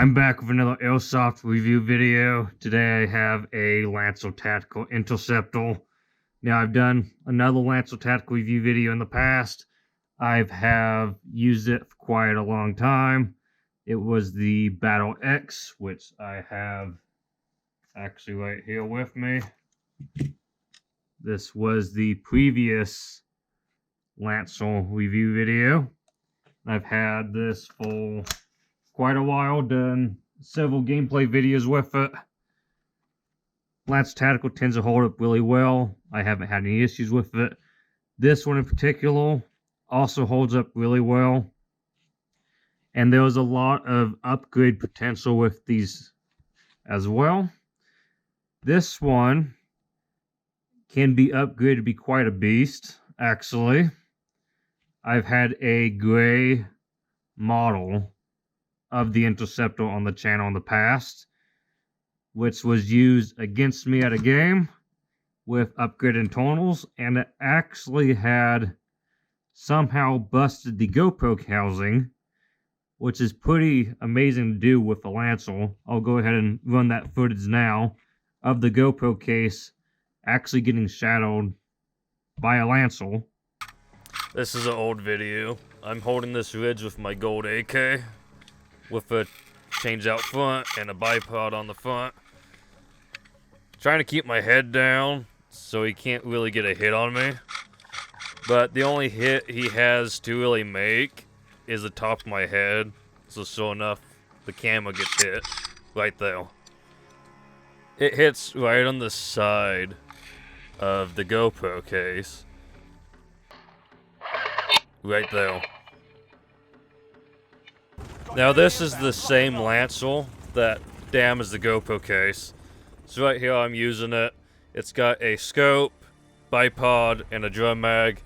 I'm back with another Airsoft review video. Today I have a Lancer Tactical Interceptor. Now I've done another Lancer Tactical review video in the past. I have used it for quite a long time. It was the Battle X, which I have actually right here with me. This was the previous Lancer review video. I've had this for quite a while, done several gameplay videos with it. Lancer Tactical tends to hold up really well. I haven't had any issues with it. This one in particular also holds up really well. And there was a lot of upgrade potential with these as well. This one can be upgraded to be quite a beast, actually. I've had a gray model of the Interceptor on the channel in the past, which was used against me at a game with upgraded internals, and it actually had somehow busted the GoPro housing, which is pretty amazing to do with the Lancer. I'll go ahead and run that footage now of the GoPro case actually getting shadowed by a Lancer. This is an old video. I'm holding this ridge with my gold AK with a change out front and a bipod on the front. Trying to keep my head down so he can't really get a hit on me. But the only hit he has to really make is the top of my head. So sure enough, the camera gets hit right there. It hits right on the side of the GoPro case. Right there. Now this is the same Lancer that damaged the GoPro case. So right here I'm using it. It's got a scope, bipod, and a drum mag,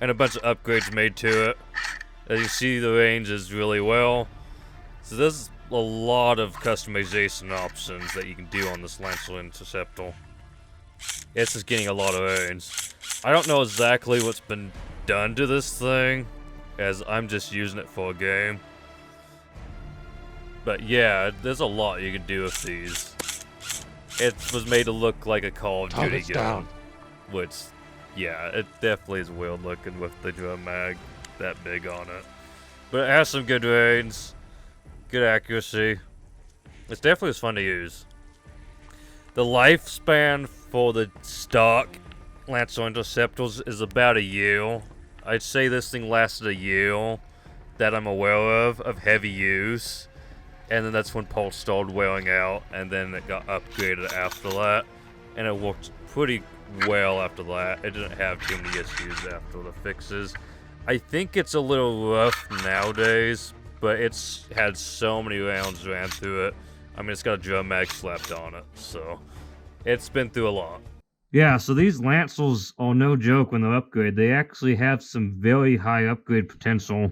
and a bunch of upgrades made to it. As you see, the range is really well. So there's a lot of customization options that you can do on this Lancer Interceptor. It's just getting a lot of range. I don't know exactly what's been done to this thing, as I'm just using it for a game. But yeah, there's a lot you can do with these. It was made to look like a Call of Duty gun. Which, yeah, it definitely is weird looking with the drum mag that big on it. But it has some good range, good accuracy. It's definitely fun to use. The lifespan for the stock Lancer Interceptors is about a year. I'd say this thing lasted a year that I'm aware of heavy use. And then that's when Pulse started wearing out, and then it got upgraded after that. And it worked pretty well after that. It didn't have too many issues after the fixes. I think it's a little rough nowadays, but it's had so many rounds ran through it. I mean, it's got a drum mag slapped on it, so it's been through a lot. Yeah, so these Lancers are no joke when they're upgraded. They actually have some very high upgrade potential.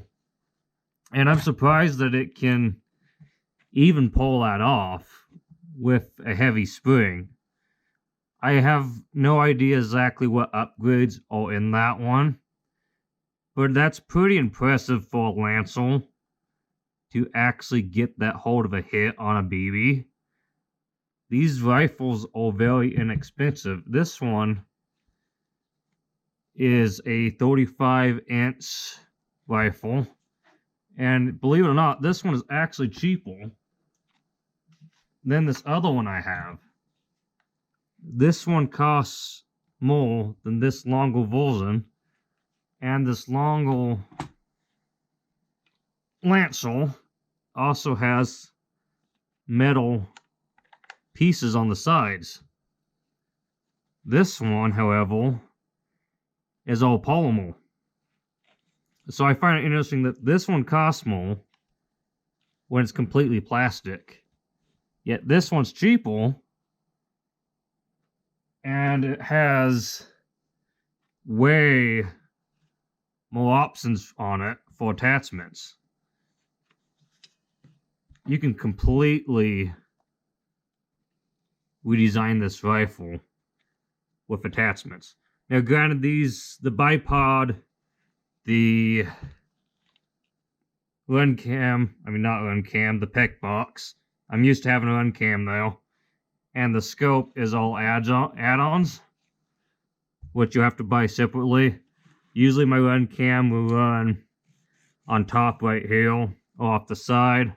And I'm surprised that it can even pull that off with a heavy spring. I have no idea exactly what upgrades are in that one, but that's pretty impressive for a Lancer to actually get that hold of a hit on a BB. These rifles are very inexpensive. This one is a 35-inch rifle, and believe it or not, this one is actually cheaper than this other one I have. This one costs more than this longer version, and this longer Lancer also has metal pieces on the sides. This one, however, is all polymer. So I find it interesting that this one costs more when it's completely plastic. Yet this one's cheaper, and it has way more options on it for attachments. You can completely redesign this rifle with attachments. Now granted, the bipod, the RunCam, I mean not RunCam, the PEC box. I'm used to having a RunCam though. And the scope is all add-ons, which you have to buy separately. Usually my RunCam will run on top right here, or off the side.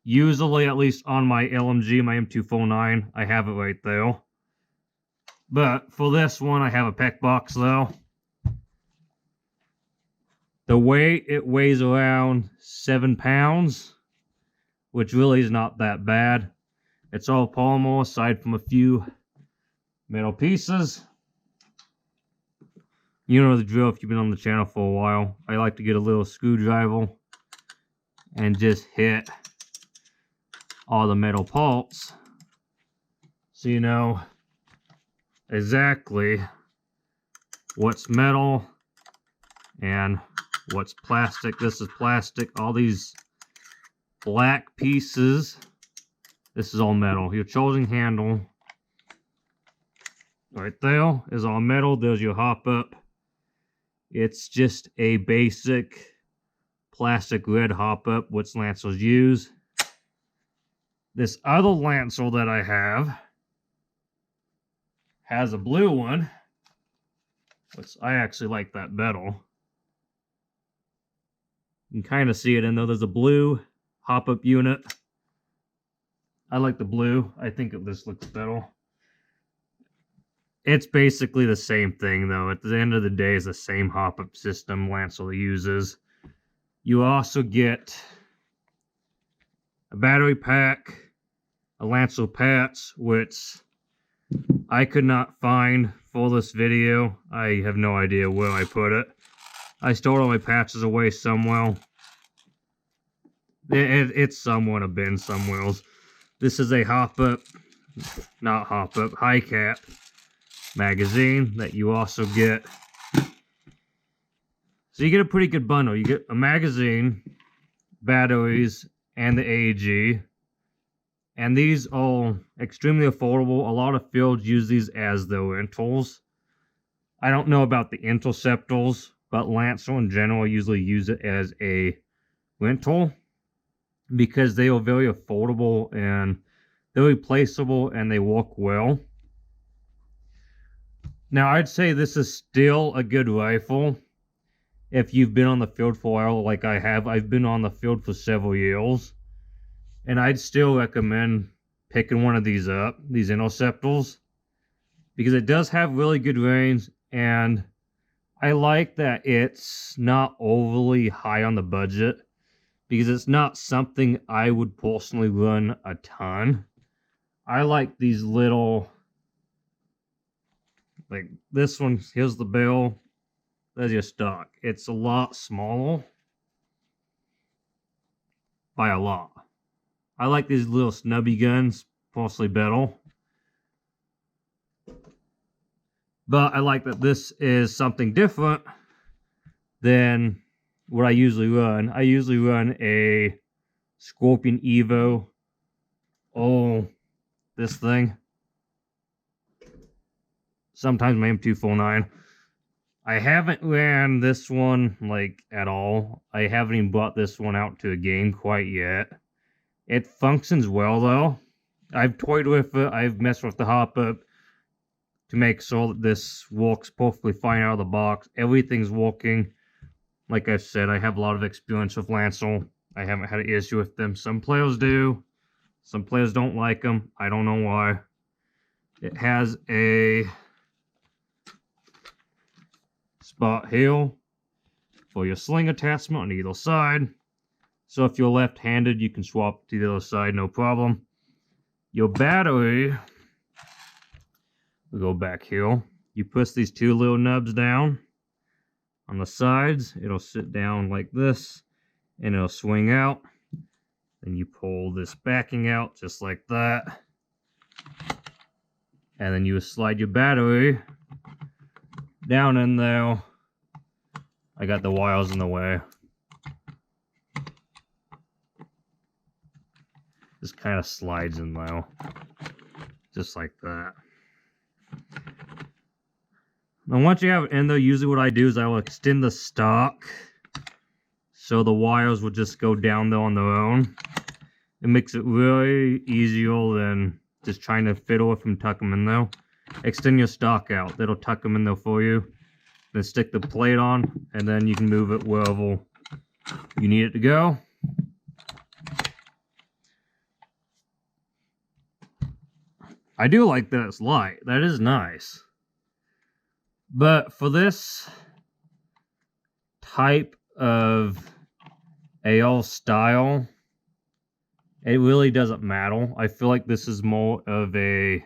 Usually, at least on my LMG, my M249, I have it right there. But for this one, I have a PEC box though. The weight, it weighs around 7 pounds, which really is not that bad. It's all polymer aside from a few metal pieces. You know the drill if you've been on the channel for a while. I like to get a little screwdriver and just hit all the metal parts so you know exactly what's metal and what's plastic. This is plastic. All these black pieces, this is all metal. Your charging handle right there is all metal. There's your hop up. It's just a basic plastic red hop up, which lancers use. This other lancer that I have has a blue one, which I actually like that better. You can kind of see it in there. There's a blue hop-up unit. I like the blue. I think this looks better. It's basically the same thing, though. At the end of the day, it's the same hop-up system Lancer uses. You also get a battery pack, a Lancer patch, which I could not find for this video. I have no idea where I put it. I stored all my patches away somewhere. It's somewhere in a bin somewhere. This is a hop-up, not hop-up, high cap magazine that you also get. So you get a pretty good bundle. You get a magazine, batteries, and the AEG. And these are extremely affordable. A lot of fields use these as their rentals. I don't know about the Interceptors, but Lancer in general usually use it as a rental because they are very affordable and they're replaceable and they work well. Now, I'd say this is still a good rifle if you've been on the field for a while like I have. I've been on the field for several years. And I'd still recommend picking one of these up, these Interceptors, because it does have really good range, and I like that it's not overly high on the budget, because it's not something I would personally run a ton. I like these little, like this one, here's the barrel, there's your stock. It's a lot smaller, by a lot. I like these little snubby guns, mostly better. But I like that this is something different than what I usually run. I usually run a Scorpion Evo. Oh, this thing. Sometimes my M249. I haven't ran this one, like, at all. I haven't even brought this one out to a game quite yet. It functions well, though. I've toyed with it. I've messed with the hop-up to make sure that this works perfectly fine out of the box. Everything's working. Like I said, I have a lot of experience with Lancer. I haven't had an issue with them. Some players do. Some players don't like them. I don't know why. It has a spot here for your sling attachment on either side. So if you're left-handed, you can swap to the other side, no problem. Your battery, we'll go back here. You push these two little nubs down on the sides. It'll sit down like this, and it'll swing out. Then you pull this backing out just like that. And then you slide your battery down in there. I got the wires in the way. Just kind of slides in there, just like that. Now once you have it in there, usually what I do is I will extend the stock so the wires will just go down there on their own. It makes it really easier than just trying to fiddle with them, tuck them in there. Extend your stock out, that'll tuck them in there for you. Then stick the plate on, and then you can move it wherever you need it to go. I do like that it's light, that is nice. But for this type of AR style, it really doesn't matter. I feel like this is more of a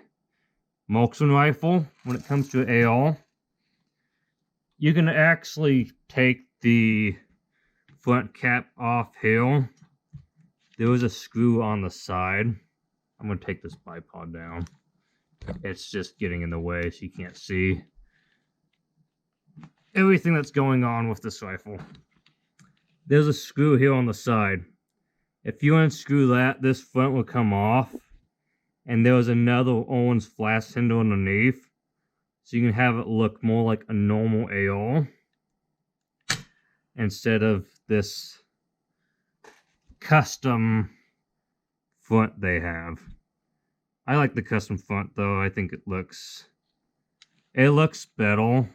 marksman rifle when it comes to AR. You can actually take the front cap off here. There was a screw on the side. I'm going to take this bipod down. It's just getting in the way so you can't see everything that's going on with this rifle. There's a screw here on the side. If you unscrew that, this front will come off. And there was another orange flash handle underneath. So you can have it look more like a normal AR. Instead of this custom front they have. I like the custom front though. I think it looks better,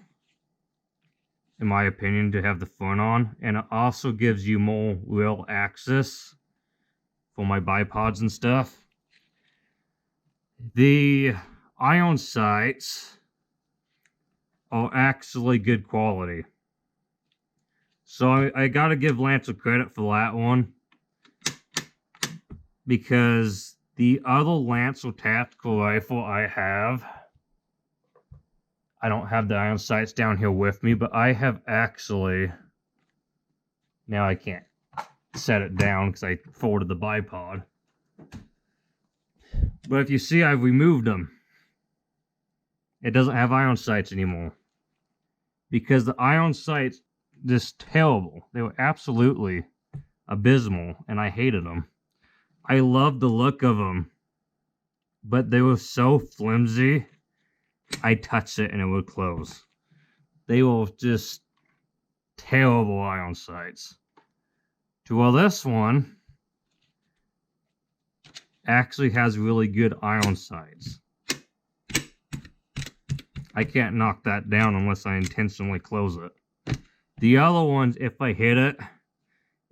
in my opinion, to have the front on. And it also gives you more real access for my bipods and stuff. The iron sights are actually good quality. So I gotta give Lancer credit for that one. Because the other Lancer tactical rifle I have, I don't have the iron sights down here with me, but I have actually, now I can't set it down because I folded the bipod. But if you see, I've removed them. It doesn't have iron sights anymore. Because the iron sights, just terrible. They were absolutely abysmal, and I hated them. I loved the look of them, but they were so flimsy, I touched it and it would close. They were just terrible iron sights. Well, this one actually has really good iron sights. I can't knock that down unless I intentionally close it. The other ones, if I hit it,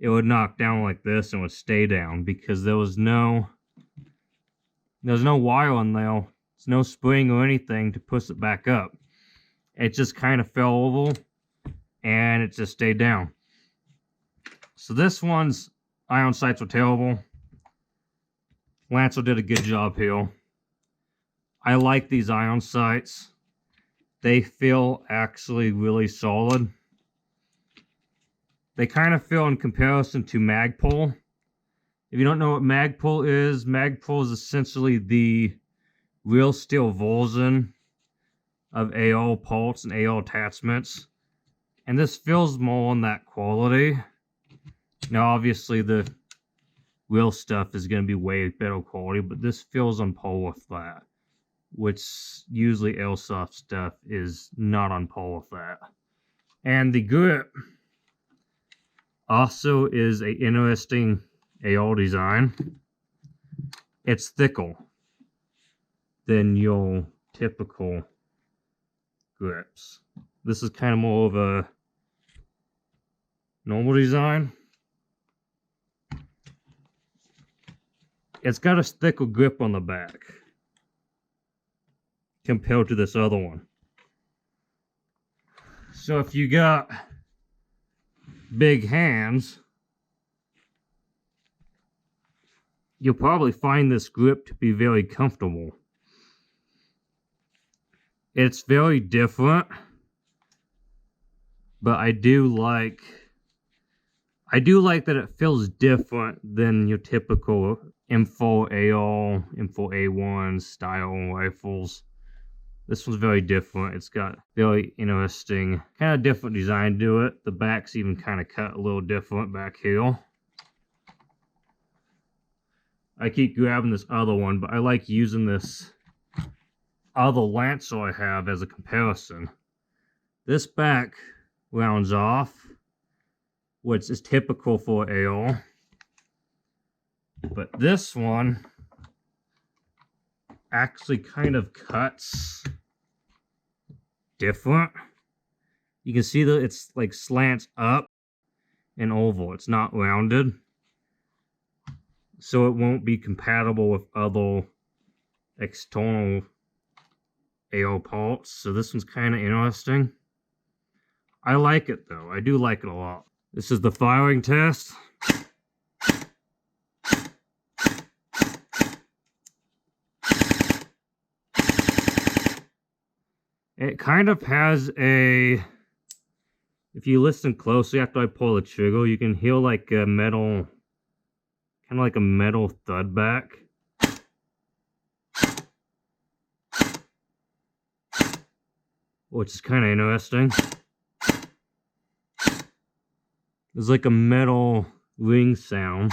it would knock down like this and would stay down because there's no wire on there. There's no spring or anything to push it back up. It just kind of fell over and it just stayed down. So this one's iron sights were terrible. Lancer did a good job here. I like these iron sights. They feel actually really solid. They kind of feel in comparison to Magpul. If you don't know what Magpul is essentially the real steel version of AR pulse and AR attachments. And this feels more on that quality. Now obviously the real stuff is going to be way better quality, but this feels on par with that. Which usually Airsoft stuff is not on par with that. And the grip also is an interesting AR design. It's thicker than your typical grips. This is kind of more of a normal design. It's got a thicker grip on the back compared to this other one. So if you got big hands, you'll probably find this grip to be very comfortable. It's very different, but I do like that it feels different than your typical M4 AR, M4 A1 style rifles. This one's very different. It's got very interesting, kind of different design to it. The back's even kind of cut a little different back here. I keep grabbing this other one, but I like using this other Lancer I have as a comparison. This back rounds off, which is typical for AR. But this one actually kind of cuts different. You can see that it's like slants up and oval. It's not rounded. So it won't be compatible with other external AR parts. So this one's kind of interesting. I like it though. I do like it a lot. This is the firing test. It kind of has a, if you listen closely after I pull the trigger, you can hear like a metal, kind of like a metal thud back. Which is kind of interesting. There's like a metal ring sound.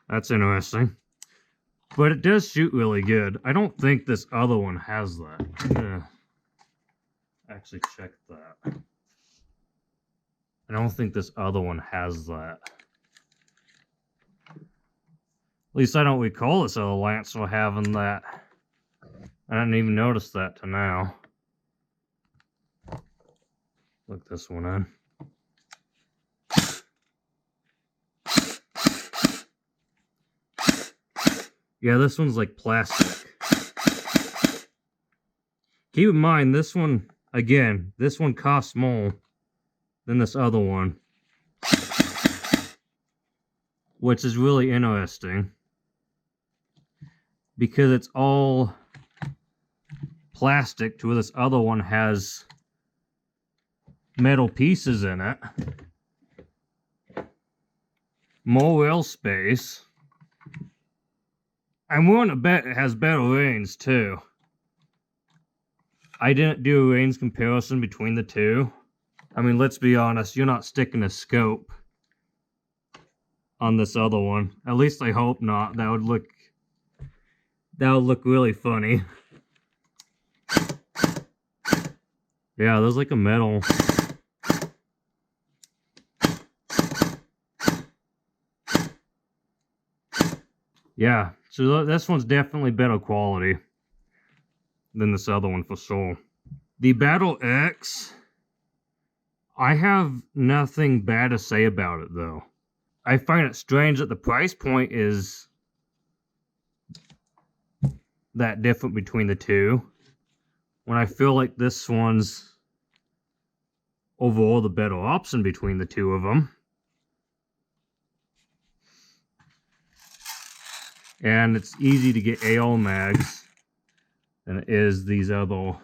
That's interesting. But it does shoot really good. I don't think this other one has that. I'm gonna actually check that. I don't think this other one has that. At least I don't recall this other Lancer having that. I didn't even notice that till now. Look this one in. Yeah, this one's like plastic. Keep in mind, this one, again, this one costs more than this other one. Which is really interesting. Because it's all plastic to where this other one has metal pieces in it. More rail space. I'm willing to bet it has better range too. I didn't do a range comparison between the two. I mean, let's be honest, you're not sticking a scope on this other one. At least I hope not. That would look really funny. Yeah, there's like a metal. Yeah, so this one's definitely better quality than this other one for sure. The Battle X, I have nothing bad to say about it though. I find it strange that the price point is that different between the two, when I feel like this one's overall the better option between the two of them. And it's easy to get AR mags than it is these other.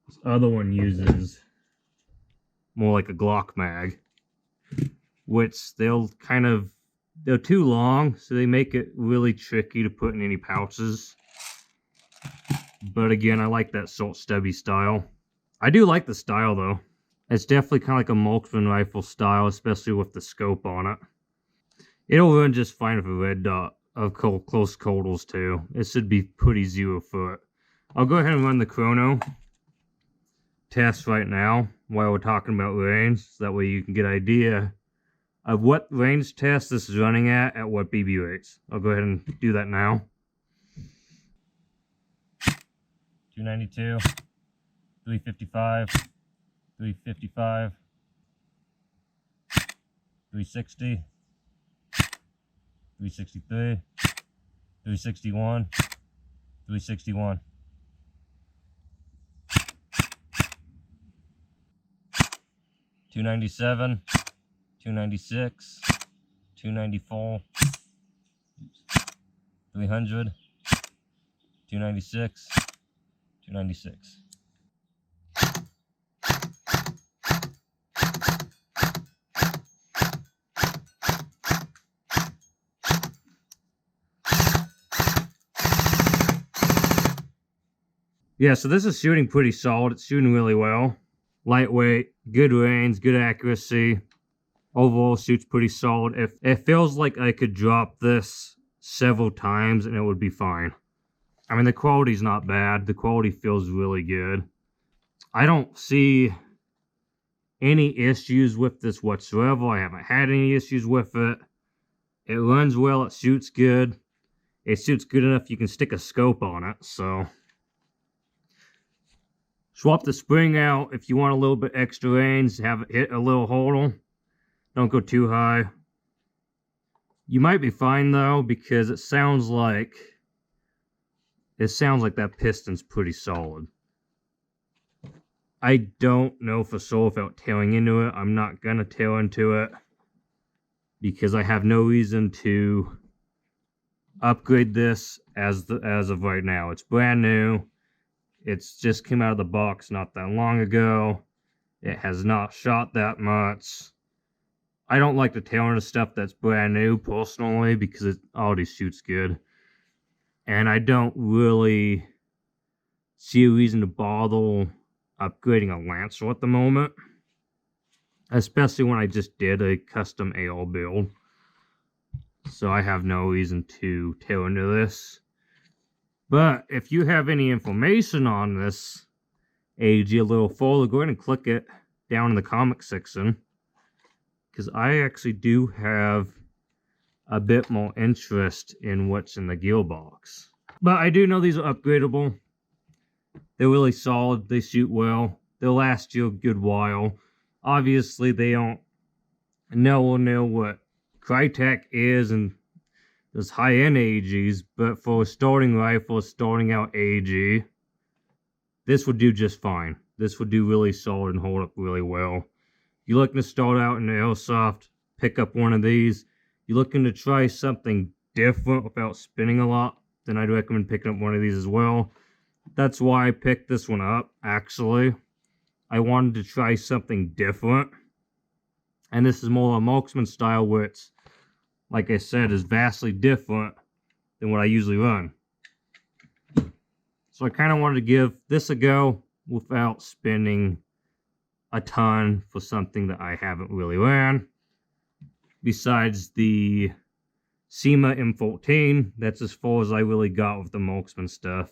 This other one uses more like a Glock mag, which they're too long, so they make it really tricky to put in any pouches. But again, I like that short stubby style. I do like the style though. It's definitely kind of like a marksman rifle style, especially with the scope on it. It'll run just fine with a red dot of close quarters too. It should be pretty 0 foot. I'll go ahead and run the chrono test right now while we're talking about range, so that way you can get an idea of what range test this is running at what BB rates. I'll go ahead and do that now. 292, 355, 355, 360, 363, 361, 361. 297, 296, 294, 300, 296, 296. Yeah, so this is shooting pretty solid. It's shooting really well. Lightweight, good range, good accuracy. Overall, shoots pretty solid. It feels like I could drop this several times and it would be fine. I mean, the quality's not bad. The quality feels really good. I don't see any issues with this whatsoever. I haven't had any issues with it. It runs well, it shoots good. It shoots good enough you can stick a scope on it, so. Swap the spring out if you want a little bit extra range, have it hit a little hurdle. Don't go too high. You might be fine though, because it sounds like that piston's pretty solid. I don't know for sure without tailing into it. I'm not gonna tail into it because I have no reason to upgrade this as of right now. It's brand new. It's just came out of the box not that long ago. It has not shot that much. I don't like to tail into stuff that's brand new personally because it already shoots good. And I don't really see a reason to bother upgrading a Lancer at the moment. Especially when I just did a custom AR build. So I have no reason to tail into this. But if you have any information on this AG a little further, go ahead and click it down in the comment section. Because I actually do have a bit more interest in what's in the gearbox. But I do know these are upgradable. They're really solid. They shoot well. They'll last you a good while. Obviously, they don't know what Krytac is and those high-end AGs, but for a starting rifle, starting out AG, this would do just fine. This would do really solid and hold up really well. You're looking to start out in the Airsoft, pick up one of these. You're looking to try something different without spinning a lot, then I'd recommend picking up one of these as well. That's why I picked this one up, actually. I wanted to try something different. And this is more a marksman style, where it's, like I said, is vastly different than what I usually run. So I kind of wanted to give this a go without spending a ton for something that I haven't really ran. Besides the SEMA M14, that's as far as I really got with the marksman stuff.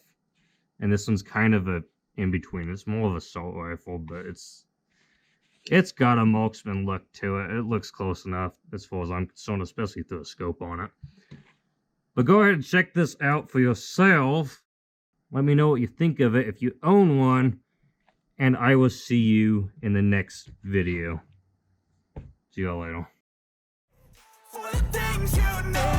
And this one's kind of a in-between. It's more of an assault rifle, but it's got a marksman look to it. It looks close enough as far as I'm concerned, especially through a scope on it. But go ahead and check this out for yourself. Let me know what you think of it if you own one. And I will see you in the next video. See y'all later. For the things you know.